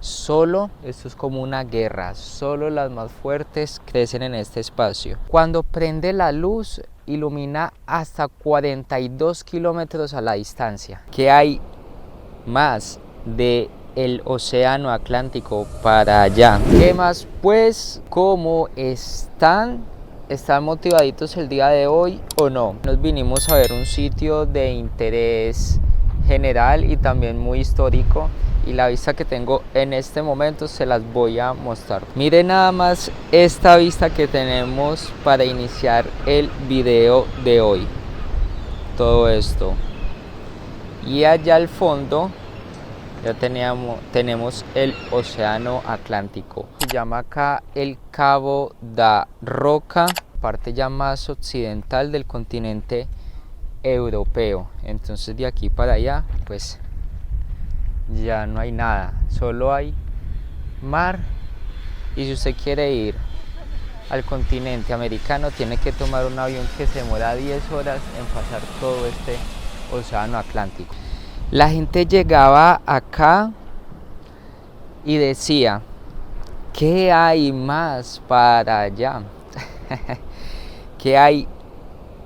Solo, esto es como una guerra, solo las más fuertes crecen en este espacio. Cuando prende la luz, ilumina hasta 42 kilómetros a la distancia. ¿Qué hay más de el océano Atlántico para allá? ¿Qué más? Pues, ¿cómo están? ¿Están motivaditos el día de hoy o no? Nos vinimos a ver un sitio de interés general y también muy histórico, y la vista que tengo en este momento se las voy a mostrar. Miren nada más esta vista que tenemos para iniciar el video de hoy. Todo esto. Y allá al fondo ya tenemos el océano Atlántico. Se llama acá el Cabo da Roca, parte ya más occidental del continente europeo. Entonces de aquí para allá pues ya no hay nada, solo hay mar. Y si usted quiere ir al continente americano, tiene que tomar un avión que se demora 10 horas en pasar todo este océano Atlántico. La gente llegaba acá y decía, ¿qué hay más para allá? ¿Qué hay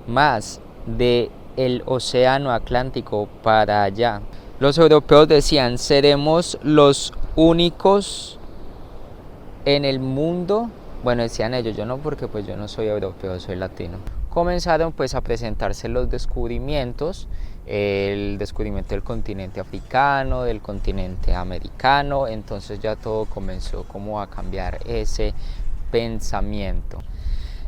más de el océano Atlántico para allá? Los europeos decían, seremos los únicos en el mundo. Bueno, decían ellos, yo no, porque pues yo no soy europeo, soy latino. Comenzaron pues a presentarse los descubrimientos, el descubrimiento del continente africano, del continente americano. Entonces ya todo comenzó como a cambiar ese pensamiento.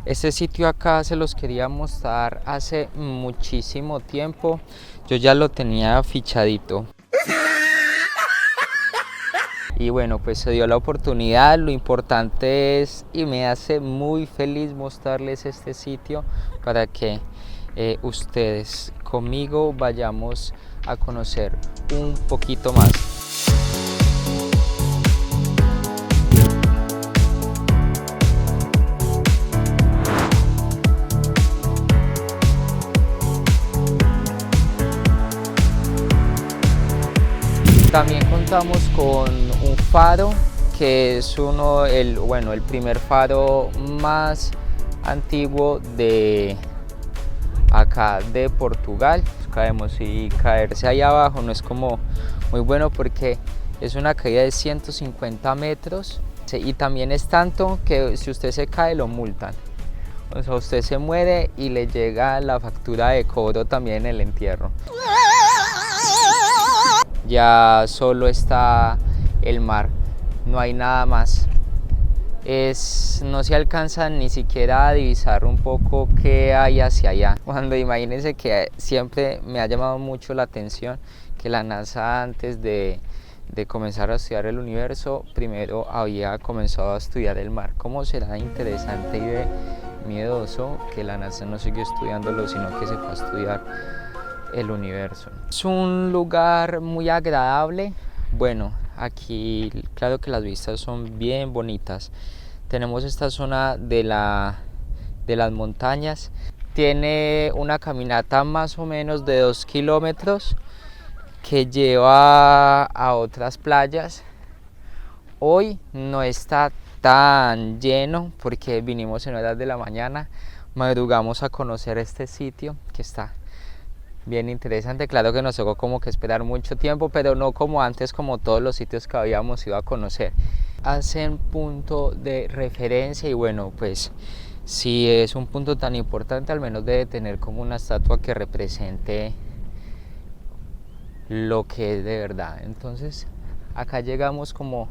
Este sitio acá se los quería mostrar hace muchísimo tiempo, yo ya lo tenía fichadito. Y bueno, pues se dio la oportunidad. Lo importante es, y me hace muy feliz mostrarles este sitio para que ustedes conmigo vayamos a conocer un poquito más. También contamos con un faro que es el primer faro más antiguo de acá de Portugal. Caemos, y caerse ahí abajo no es como muy bueno porque es una caída de 150 metros y también es tanto que si usted se cae lo multan. O sea, usted se muere y le llega la factura de cobro también en el entierro. Ya solo está el mar, no hay nada más. No se alcanza ni siquiera a divisar un poco qué hay hacia allá. Cuando imagínense que siempre me ha llamado mucho la atención que la NASA, antes de comenzar a estudiar el universo, primero había comenzado a estudiar el mar. ¿Cómo será interesante y de miedoso que la NASA no siguió estudiándolo, sino que se fue a estudiar el universo? Es un lugar muy agradable. Bueno, aquí claro que las vistas son bien bonitas. Tenemos esta zona de las montañas. Tiene una caminata más o menos de 2 kilómetros que lleva a otras playas. Hoy no está tan lleno porque vinimos en horas de la mañana, madrugamos a conocer este sitio que está bien interesante. Claro que nos tocó como que esperar mucho tiempo, pero no como antes, como todos los sitios que habíamos ido a conocer. Hacen punto de referencia y bueno, pues si es un punto tan importante, al menos debe tener como una estatua que represente lo que es de verdad. Entonces acá llegamos como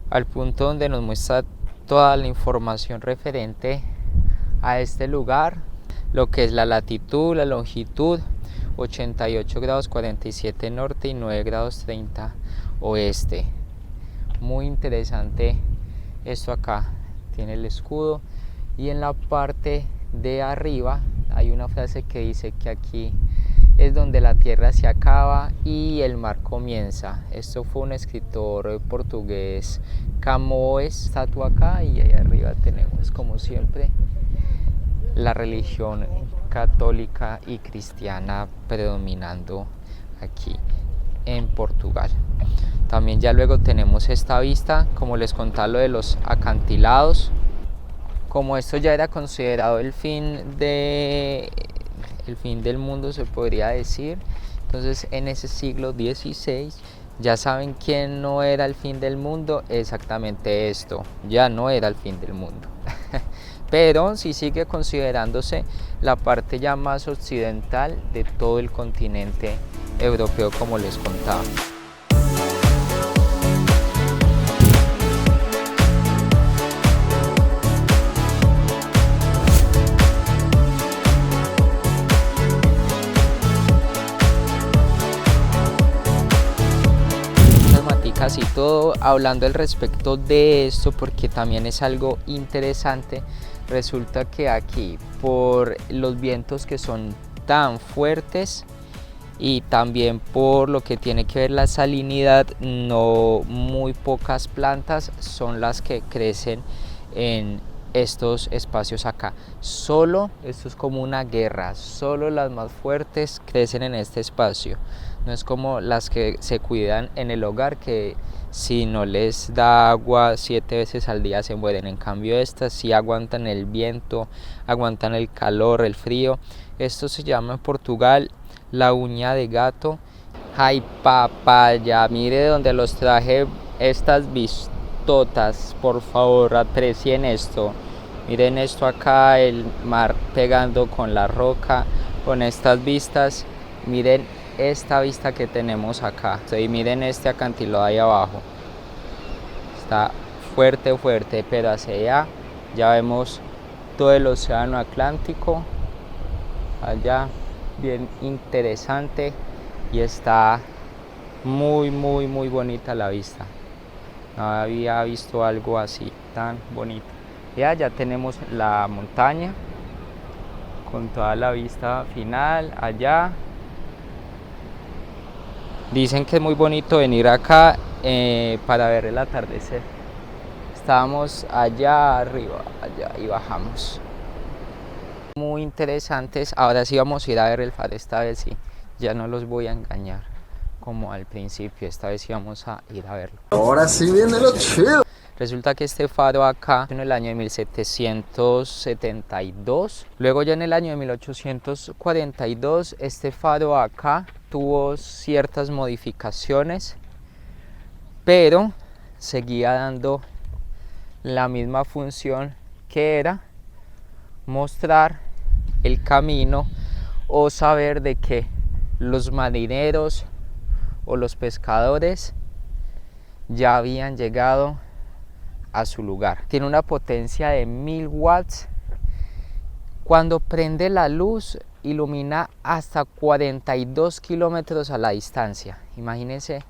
al punto donde nos muestra toda la información referente a este lugar, lo que es la latitud, la longitud, 88 grados 47 norte y 9 grados 30 oeste. Muy interesante esto acá. Tiene el escudo y en la parte de arriba hay una frase que dice que aquí es donde la tierra se acaba y el mar comienza. Esto fue un escritor portugués, Camões. Estatua acá, y ahí arriba tenemos, como siempre, la religión católica y cristiana predominando aquí en Portugal. También ya luego tenemos esta vista, como les contaba, lo de los acantilados. Como esto ya era considerado el fin del mundo, se podría decir, entonces en ese siglo XVI ya saben quién no era el fin del mundo, exactamente esto, ya no era el fin del mundo. Pero sí sigue considerándose la parte ya más occidental de todo el continente europeo, como les contaba. Casi todo hablando al respecto de esto, porque también es algo interesante. Resulta que aquí, por los vientos que son tan fuertes y también por lo que tiene que ver la salinidad, no muy pocas plantas son las que crecen en estos espacios acá. Solo, esto es como una guerra, solo las más fuertes crecen en este espacio. No es como las que se cuidan en el hogar, que si no les da agua 7 veces al día se mueren. En cambio estas sí aguantan el viento, aguantan el calor, el frío. Esto se llama en Portugal la uña de gato. Ay, papaya, mire donde los traje estas vistotas, por favor aprecien esto. Miren esto acá, el mar pegando con la roca, con estas vistas. Miren esta vista que tenemos acá, y miren este acantilado ahí abajo, está fuerte, pero hacia allá ya vemos todo el océano Atlántico, allá bien interesante, y está muy bonita la vista. No había visto algo así tan bonito. Ya tenemos la montaña con toda la vista final allá. Dicen que es muy bonito venir acá para ver el atardecer. Estábamos allá arriba, allá, y bajamos. Muy interesantes. Ahora sí vamos a ir a ver el faro, esta vez sí. Ya no los voy a engañar como al principio, esta vez sí vamos a ir a verlo. Ahora sí viene lo chido. Resulta que este faro acá en el año de 1772, luego ya en el año de 1842, este faro acá tuvo ciertas modificaciones, pero seguía dando la misma función, que era mostrar el camino o saber de que los marineros o los pescadores ya habían llegado a su lugar. Tiene una potencia de 1000 watts. Cuando prende la luz, ilumina hasta 42 kilómetros a la distancia. Imagínense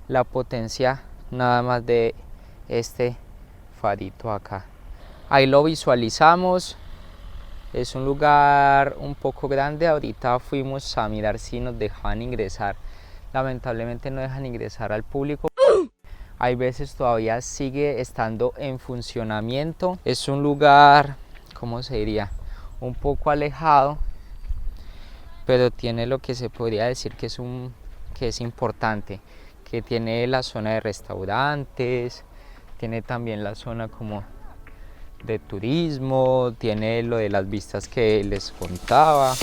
la potencia nada más de este farito acá. Ahí lo visualizamos. Es un lugar un poco grande. Ahorita fuimos a mirar si nos dejaban ingresar. Lamentablemente no dejan ingresar al público. Hay veces todavía sigue estando en funcionamiento. Es un lugar, ¿cómo se diría? Un poco alejado, pero tiene lo que se podría decir que es importante, que tiene la zona de restaurantes, tiene también la zona como de turismo, tiene lo de las vistas que les contaba.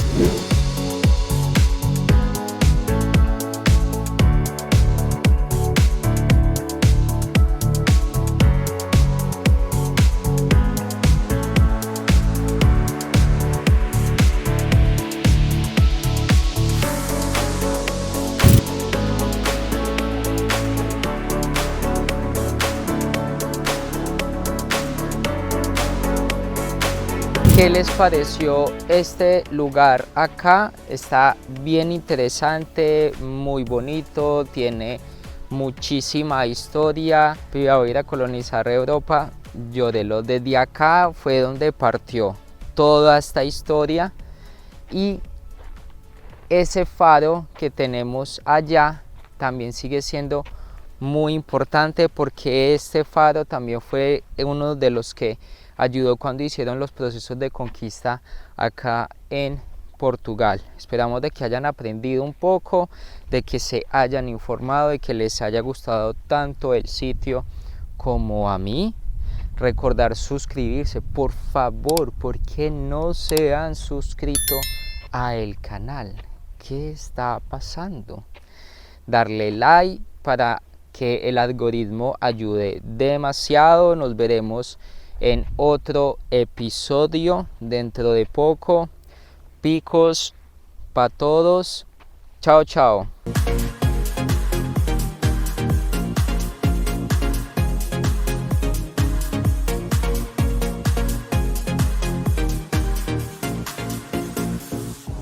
¿Qué les pareció este lugar acá? Está bien interesante, muy bonito, tiene muchísima historia. Iba a ir a colonizar Europa, desde acá fue donde partió toda esta historia, y ese faro que tenemos allá también sigue siendo muy importante, porque este faro también fue uno de los que ayudó cuando hicieron los procesos de conquista acá en Portugal. Esperamos de que hayan aprendido un poco, de que se hayan informado, de que les haya gustado tanto el sitio como a mí. Recordar suscribirse, por favor, porque no se han suscrito a el canal. ¿Qué está pasando? Darle like para que el algoritmo ayude demasiado. Nos veremos en otro episodio dentro de poco. Picos para todos. Chao, chao.